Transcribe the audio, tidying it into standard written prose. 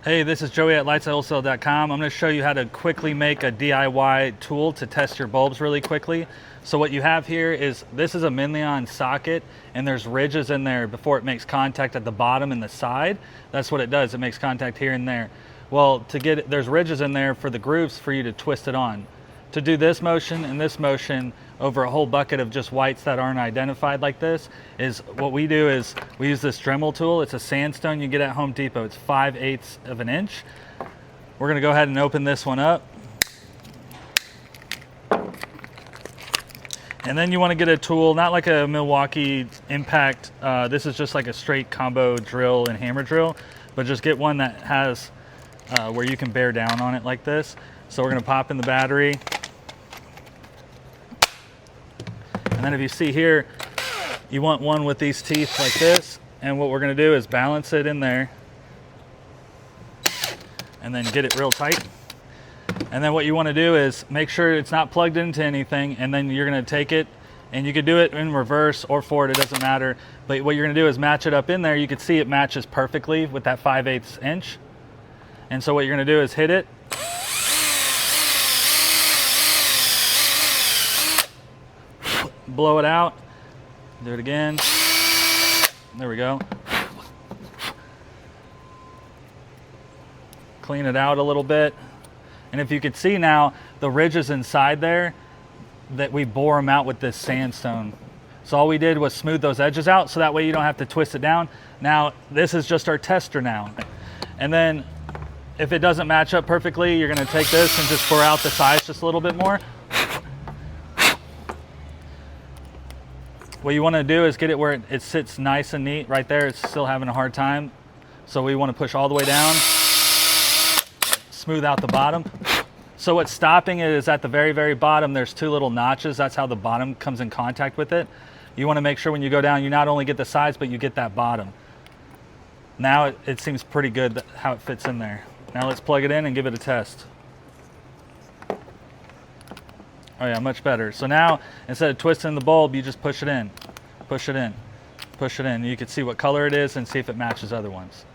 Hey, this is Joey at lightsatewholesale.com. I'm going to show you how to quickly make a DIY tool to test your bulbs really quickly. So what you have here is, this is a Minleon socket, and there's ridges in there before it makes contact at the bottom and the side. That's what it does, it makes contact here and there. Well, to get it, there's ridges in there for the grooves for you to twist it on. To do this motion and this motion over a whole bucket of just whites that aren't identified like this, is what we do is we use this Dremel tool. It's a sandstone you get at Home Depot. It's 5/8 of an inch. We're gonna go ahead and open this one up. And then you wanna get a tool, not like a Milwaukee Impact. This is just like a straight combo drill and hammer drill, but just get one that has where you can bear down on it like this. So we're gonna pop in the battery. And then if you see here, you want one with these teeth like this. And what we're gonna do is balance it in there and then get it real tight. And then what you wanna do is make sure it's not plugged into anything, and then you're gonna take it, and you could do it in reverse or forward, it doesn't matter. But what you're gonna do is match it up in there. You can see it matches perfectly with that 5/8 inch. And so what you're gonna do is hit it. Blow it out, do it again. There we go. Clean it out a little bit. And if you can see now, the ridges inside there, that we bore them out with this sandstone. So all we did was smooth those edges out, so that way you don't have to twist it down. Now, this is just our tester now. And then if it doesn't match up perfectly, you're gonna take this and just bore out the sides just a little bit more. What you want to do is get it where it sits nice and neat. Right there, it's still having a hard time. So we want to push all the way down, smooth out the bottom. So what's stopping it is at the very, very bottom, there's two little notches. That's how the bottom comes in contact with it. You want to make sure when you go down, you not only get the sides, but you get that bottom. Now it seems pretty good how it fits in there. Now let's plug it in and give it a test. Oh yeah, much better. So now, instead of twisting the bulb, you just push it in, push it in, push it in. You can see what color it is and see if it matches other ones.